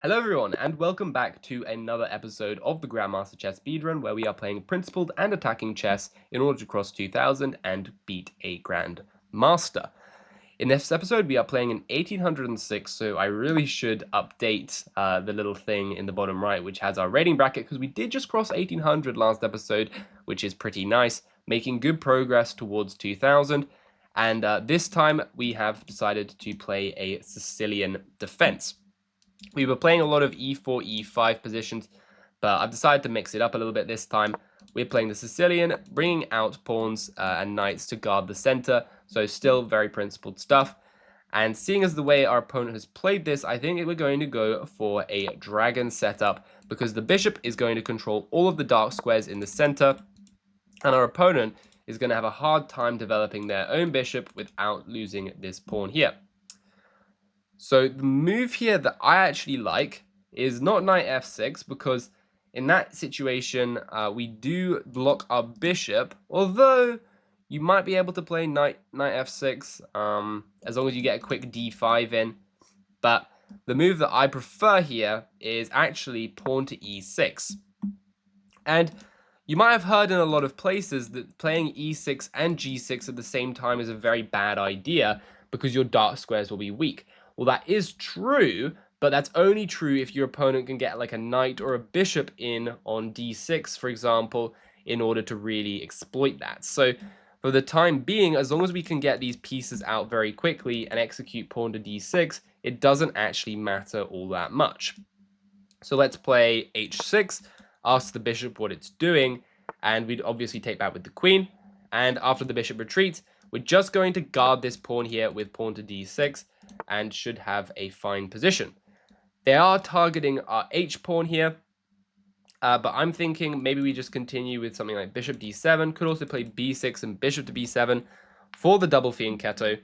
Hello everyone, and welcome back to another episode of the Grandmaster Chess Speedrun, where we are playing principled and attacking chess in order to cross 2000 and beat a Grandmaster. In this episode, we are playing in 1806, so I really should update the little thing in the bottom right, which has our rating bracket, because we did just cross 1800 last episode, which is pretty nice, making good progress towards 2000. And this time, we have decided to play a Sicilian defense. We were playing a lot of e4, e5 positions, but I've decided to mix it up a little bit this time. We're playing the Sicilian, bringing out pawns and knights to guard the center, so still very principled stuff. And seeing as the way our opponent has played this, I think we're going to go for a dragon setup, because the bishop is going to control all of the dark squares in the center, and our opponent is going to have a hard time developing their own bishop without losing this pawn here. So the move here that I actually like is not knight f6, because in that situation we do block our bishop, although you might be able to play knight f6 as long as you get a quick d5 in. But the move that I prefer here is actually pawn to e6. And you might have heard in a lot of places that playing e6 and g6 at the same time is a very bad idea because your dark squares will be weak. Well, that is true, but that's only true if your opponent can get like a knight or a bishop in on d6, for example, in order to really exploit that. So for the time being, as long as we can get these pieces out very quickly and execute pawn to d6, it doesn't actually matter all that much. So let's play h6, ask the bishop what it's doing, and we'd obviously take that with the queen. And after the bishop retreats, we're just going to guard this pawn here with pawn to d6, and should have a fine position. They are targeting our h-pawn here, but I'm thinking maybe we just continue with something like bishop d7. Could also play b6 and bishop to b7 for the double fianchetto.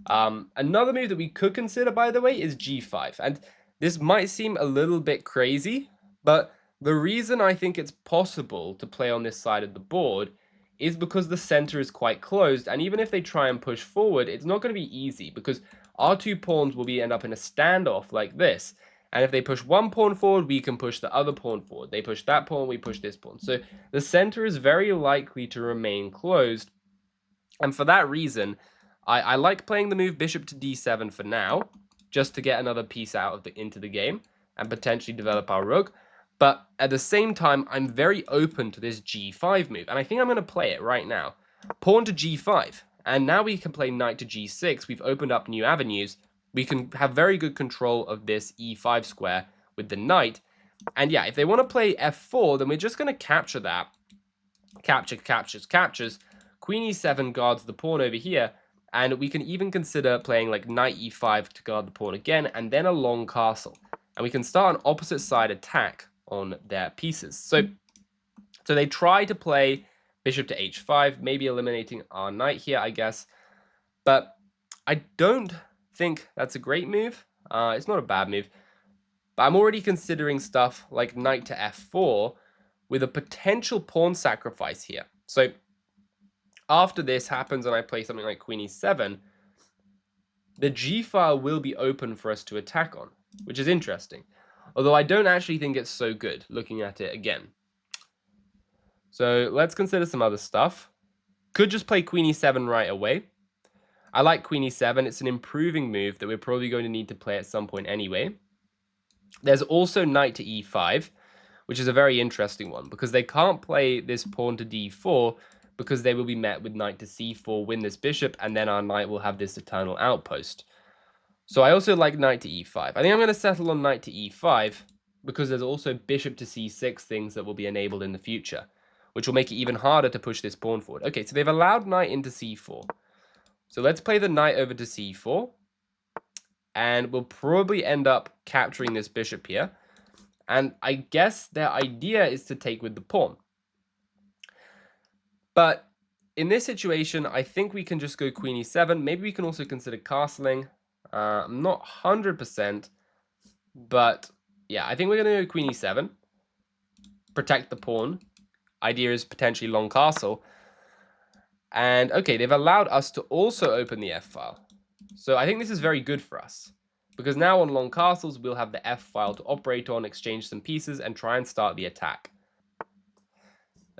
Another move that we could consider, by the way, is g5. And this might seem a little bit crazy, but the reason I think it's possible to play on this side of the board is because the center is quite closed, and even if they try and push forward, it's not going to be easy, because our two pawns will end up in a standoff like this. And if they push one pawn forward, we can push the other pawn forward. They push that pawn, we push this pawn. So the center is very likely to remain closed. And for that reason, I like playing the move bishop to d7 for now, just to get another piece into the game and potentially develop our rook. But at the same time, I'm very open to this g5 move, and I think I'm going to play it right now. Pawn to g5, and now we can play knight to g6. We've opened up new avenues. We can have very good control of this e5 square with the knight. And yeah, if they want to play f4, then we're just going to capture that. Capture, captures, captures. Queen e7 guards the pawn over here, and we can even consider playing like knight e5 to guard the pawn again, and then a long castle. And we can start an opposite side attack on their pieces. So they try to play bishop to h5, maybe eliminating our knight here, I guess. But I don't think that's a great move. It's not a bad move. But I'm already considering stuff like knight to f4 with a potential pawn sacrifice here. So after this happens and I play something like queen e7, the g file will be open for us to attack on, which is interesting. Although I don't actually think it's so good looking at it again. So let's consider some other stuff. Could just play queen e7 right away. I like queen e7. It's an improving move that we're probably going to need to play at some point anyway. There's also knight to e5, which is a very interesting one, because they can't play this pawn to d4 because they will be met with knight to c4, win this bishop, and then our knight will have this eternal outpost. So I also like knight to e5. I think I'm going to settle on knight to e5 because there's also bishop to c6 things that will be enabled in the future, which will make it even harder to push this pawn forward. Okay, so they've allowed knight into c4. So let's play the knight over to c4, and we'll probably end up capturing this bishop here. And I guess their idea is to take with the pawn. But in this situation, I think we can just go queen e7. Maybe we can also consider castling. I'm not 100%, but yeah, I think we're going to go queen e7. Protect the pawn. Idea is potentially long castle. And okay, they've allowed us to also open the f-file. So I think this is very good for us, because now on long castles, we'll have the F file to operate on, exchange some pieces, and try and start the attack.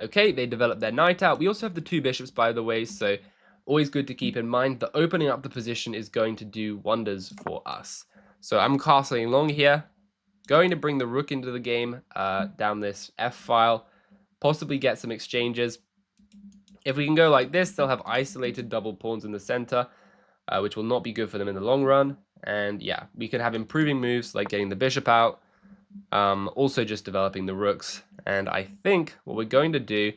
Okay, they developed their knight out. We also have the 2 bishops, by the way, so always good to keep in mind that opening up the position is going to do wonders for us. So I'm castling along here, going to bring the rook into the game down this F file, possibly get some exchanges. If we can go like this, they'll have isolated double pawns in the center, which will not be good for them in the long run. And yeah, we can have improving moves like getting the bishop out, also just developing the rooks. And I think what we're going to do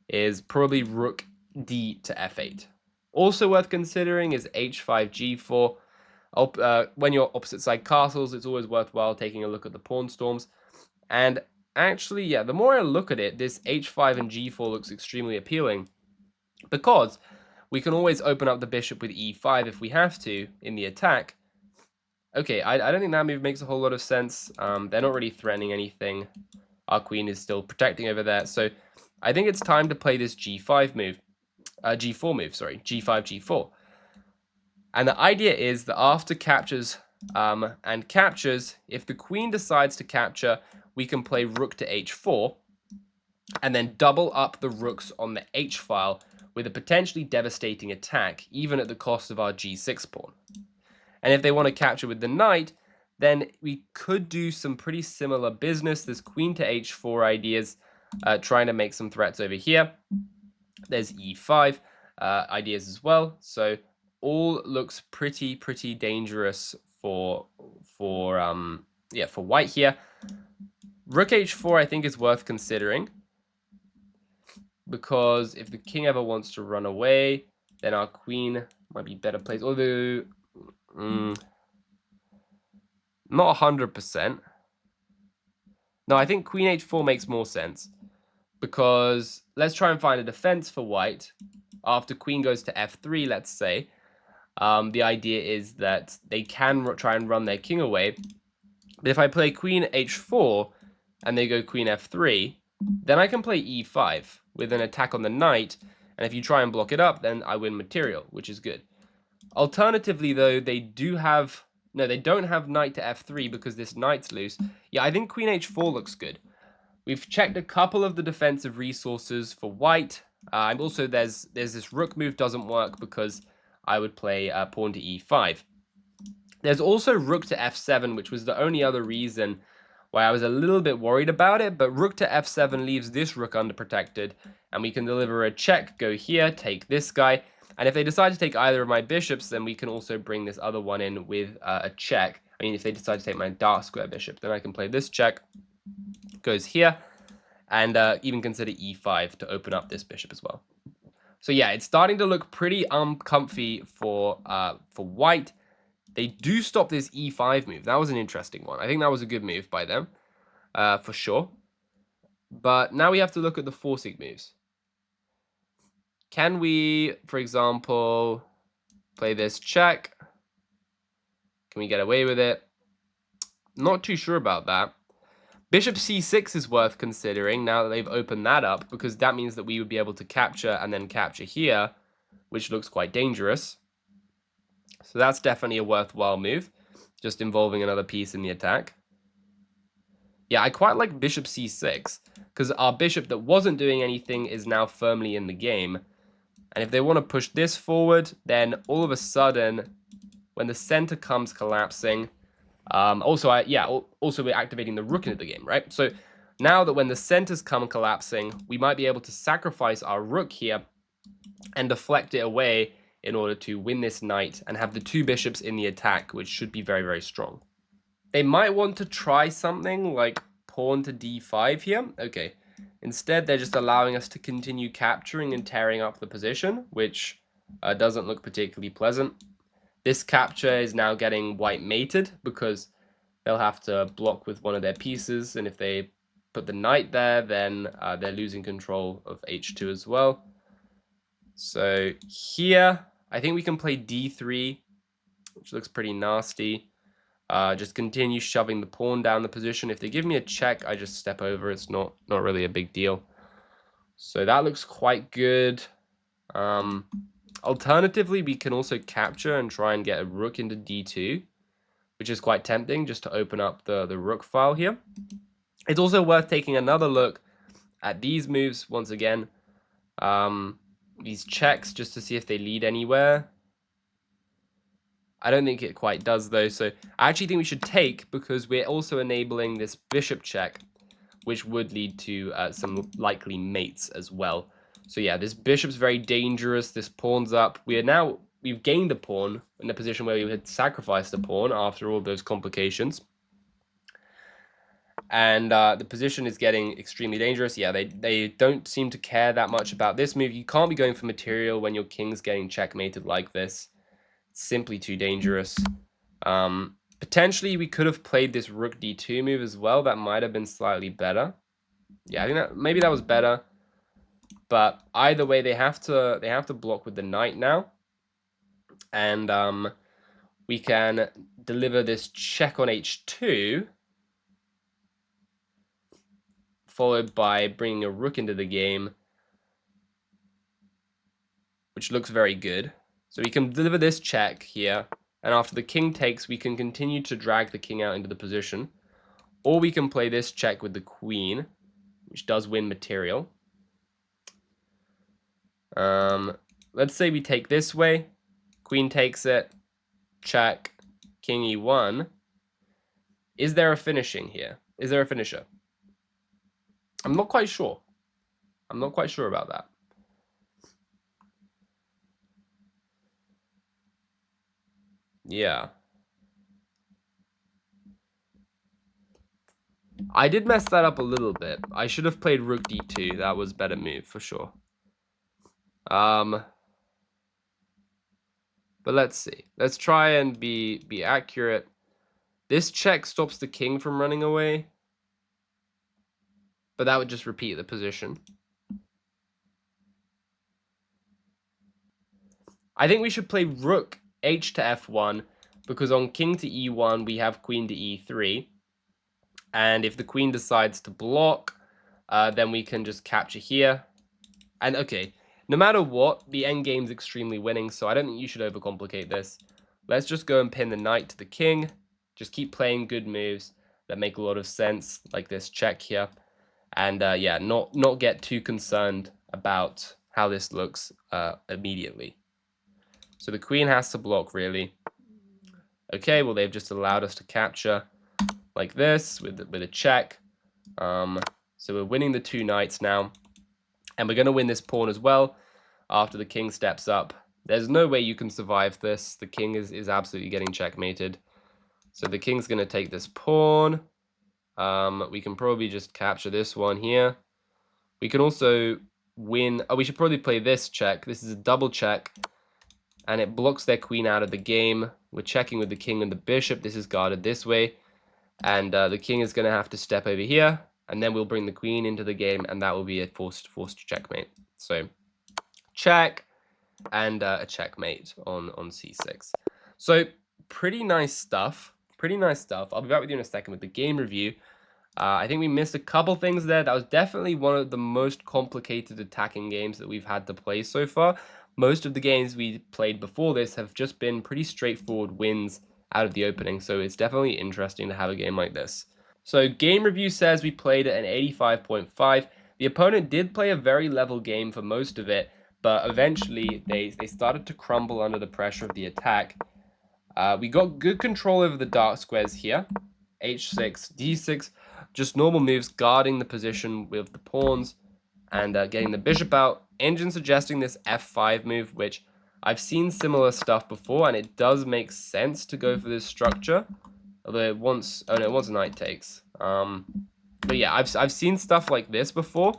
is probably rook d to f8. Also worth considering is h5 g4. When you're opposite side castles, it's always worthwhile taking a look at the pawn storms. And actually, yeah, the more I look at it, this h5 and g4 looks extremely appealing, because we can always open up the bishop with e5 if we have to in the attack. Okay, I don't think that move makes a whole lot of sense. They're not really threatening anything. Our queen is still protecting over there. So I think it's time to play this g5 move. G4 move, sorry. G5, G4. And the idea is that after captures and captures, if the queen decides to capture, we can play rook to h4 and then double up the rooks on the h file with a potentially devastating attack, even at the cost of our g6 pawn. And if they want to capture with the knight, then we could do some pretty similar business. There's queen to h4 ideas, trying to make some threats over here. There's e5 ideas as well. So all looks pretty dangerous for white here. Rook h4 I think is worth considering, because if the king ever wants to run away, then our queen might be better placed. Although not 100%. No, I think queen h4 makes more sense, because let's try and find a defense for white. After queen goes to f3, let's say, the idea is that they can try and run their king away. But if I play queen h4 and they go queen f3, then I can play e5 with an attack on the knight, and if you try and block it up, then I win material, which is good. Alternatively, though, they don't have knight to f3 because this knight's loose. Yeah, I think queen h4 looks good. We've checked a couple of the defensive resources for white. Also, there's this rook move doesn't work because I would play pawn to e5. There's also rook to f7, which was the only other reason why I was a little bit worried about it, but rook to f7 leaves this rook underprotected, and we can deliver a check, go here, take this guy, and if they decide to take either of my bishops, then we can also bring this other one in with a check. I mean, if they decide to take my dark square bishop, then I can play this check, goes here, and even consider e5 to open up this bishop as well. So yeah, it's starting to look pretty comfy for white. They do stop this e5 move. That was an interesting one. I think that was a good move by them, for sure. But now we have to look at the forcing moves. Can we, for example, play this check? Can we get away with it? Not too sure about that. Bishop c6 is worth considering now that they've opened that up, because that means that we would be able to capture and then capture here, which looks quite dangerous. So that's definitely a worthwhile move, just involving another piece in the attack. Yeah, I quite like bishop c6, because our bishop that wasn't doing anything is now firmly in the game. And if they want to push this forward, then all of a sudden, when the center comes collapsing, also we're activating the rook into the game, right? So now that when the centers come collapsing, we might be able to sacrifice our rook here and deflect it away in order to win this knight and have the 2 bishops in the attack, which should be very strong. They might want to try something like pawn to d5 here. Okay. Instead, they're just allowing us to continue capturing and tearing up the position, which doesn't look particularly pleasant. This capture is now getting white mated because they'll have to block with one of their pieces, and if they put the knight there, then they're losing control of h2 as well. So here, I think we can play d3, which looks pretty nasty. Just continue shoving the pawn down the position. If they give me a check, I just step over. It's not really a big deal. So that looks quite good. Alternatively, we can also capture and try and get a rook into d2, which is quite tempting just to open up the rook file here. It's also worth taking another look at these moves once again. These checks just to see if they lead anywhere. I don't think it quite does though, so I actually think we should take, because we're also enabling this bishop check, which would lead to some likely mates as well. So yeah, this bishop's very dangerous. This pawn's up. We've gained a pawn in a position where we had sacrificed a pawn after all those complications. And the position is getting extremely dangerous. Yeah, they don't seem to care that much about this move. You can't be going for material when your king's getting checkmated like this. It's simply too dangerous. Potentially, we could have played this rook d2 move as well. That might have been slightly better. Yeah, I think maybe that was better. But either way, they have to block with the knight now. And we can deliver this check on h2, followed by bringing a rook into the game, which looks very good. So we can deliver this check here, and after the king takes, we can continue to drag the king out into the position. Or we can play this check with the queen, which does win material. Let's say we take this way, queen takes it, check, king e1. Is there a finishing here? Is there a finisher? I'm not quite sure. I'm not quite sure about that. Yeah. I did mess that up a little bit. I should have played rook d2. That was a better move for sure. But let's see. Let's try and be accurate. This check stops the king from running away, but that would just repeat the position. I think we should play rook h to f1, because on king to e1 we have queen to e3, and if the queen decides to block, then we can just capture here. And okay, no matter what, the endgame's extremely winning, so I don't think you should overcomplicate this. Let's just go and pin the knight to the king. Just keep playing good moves that make a lot of sense, like this check here. And yeah, not get too concerned about how this looks immediately. So the queen has to block, really. Okay, well, they've just allowed us to capture like this with a check. So we're winning the two knights now. And we're going to win this pawn as well after the king steps up. There's no way you can survive this. The king is absolutely getting checkmated. So the king's going to take this pawn. We can probably just capture this one here. We can also win. Oh, we should probably play this check. This is a double check, and it blocks their queen out of the game. We're checking with the king and the bishop. This is guarded this way, and the king is going to have to step over here, and then we'll bring the queen into the game, and that will be a forced checkmate. So check and a checkmate on c6. So pretty nice stuff. Pretty nice stuff. I'll be back with you in a second with the game review. I think we missed a couple things there. That was definitely one of the most complicated attacking games that we've had to play so far. Most of the games we played before this have just been pretty straightforward wins out of the opening, so it's definitely interesting to have a game like this. So game review says we played at an 85.5. The opponent did play a very level game for most of it, but eventually they started to crumble under the pressure of the attack. We got good control over the dark squares here. h6, d6, just normal moves, guarding the position with the pawns and getting the bishop out. Engine suggesting this f5 move, which I've seen similar stuff before, and it does make sense to go for this structure. Although it wants, oh no, it wants a knight takes. But yeah, I've seen stuff like this before,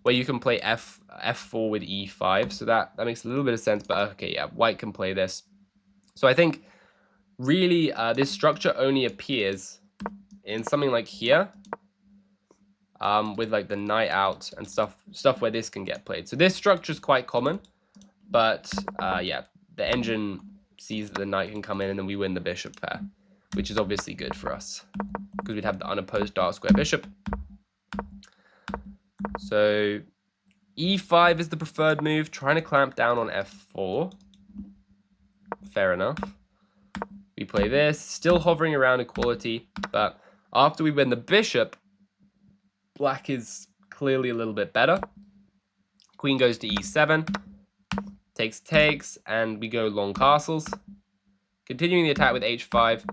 where you can play f4 with e5, so that makes a little bit of sense. But okay, yeah, white can play this. So I think really this structure only appears in something like here, with like the knight out and stuff where this can get played. So this structure is quite common, but yeah, the engine sees that the knight can come in, and then we win the bishop pair, which is obviously good for us because we'd have the unopposed dark square bishop. So e5 is the preferred move, trying to clamp down on f4. Fair enough. We play this, still hovering around equality, but after we win the bishop, black is clearly a little bit better. Queen goes to e7, takes, and we go long castles. Continuing the attack with h5,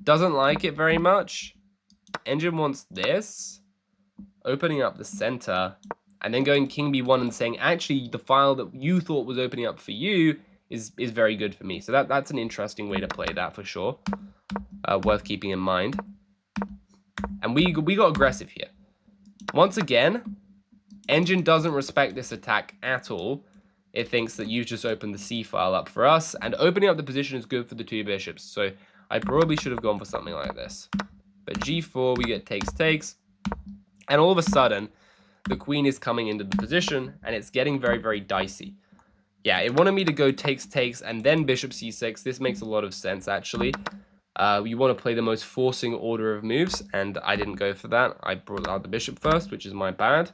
doesn't like it very much. Engine wants this, opening up the center, and then going king b1 and saying, actually, the file that you thought was opening up for you is very good for me. So that's an interesting way to play that for sure. Worth keeping in mind. And we got aggressive here. Once again, Engine doesn't respect this attack at all. It thinks that you've just opened the c file up for us, and opening up the position is good for the two bishops, so I probably should have gone for something like this. But g4, we get takes, and all of a sudden, the queen is coming into the position, and it's getting very, very dicey. Yeah, it wanted me to go takes, and then bishop c6. This makes a lot of sense, actually. You want to play the most forcing order of moves, and I didn't go for that. I brought out the bishop first, which is my bad.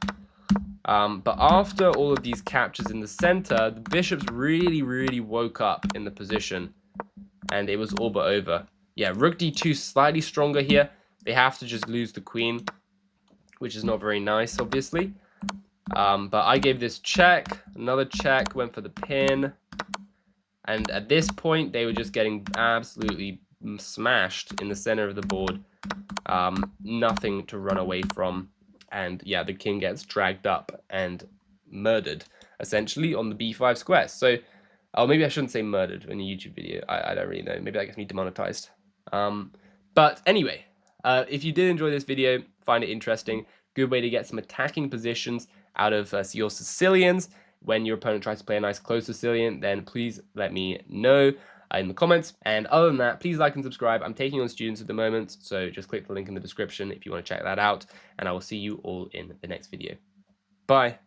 But after all of these captures in the center, the bishops really, really woke up in the position, and it was all but over. Yeah, rook d2 slightly stronger here. They have to just lose the queen, which is not very nice, obviously. But I gave this check, another check, went for the pin, and at this point, they were just getting absolutely smashed in the center of the board. Nothing to run away from. And yeah, the king gets dragged up and murdered, essentially, on the b5 square. So, oh, maybe I shouldn't say murdered in a YouTube video. I don't really know. Maybe that gets me demonetized. But anyway, if you did enjoy this video, find it interesting, good way to get some attacking positions out of your Sicilians. When your opponent tries to play a nice close Sicilian, then please let me know in the comments. And other than that, please like and subscribe. I'm taking on students at the moment, so just click the link in the description if you want to check that out, and I will see you all in the next video. Bye.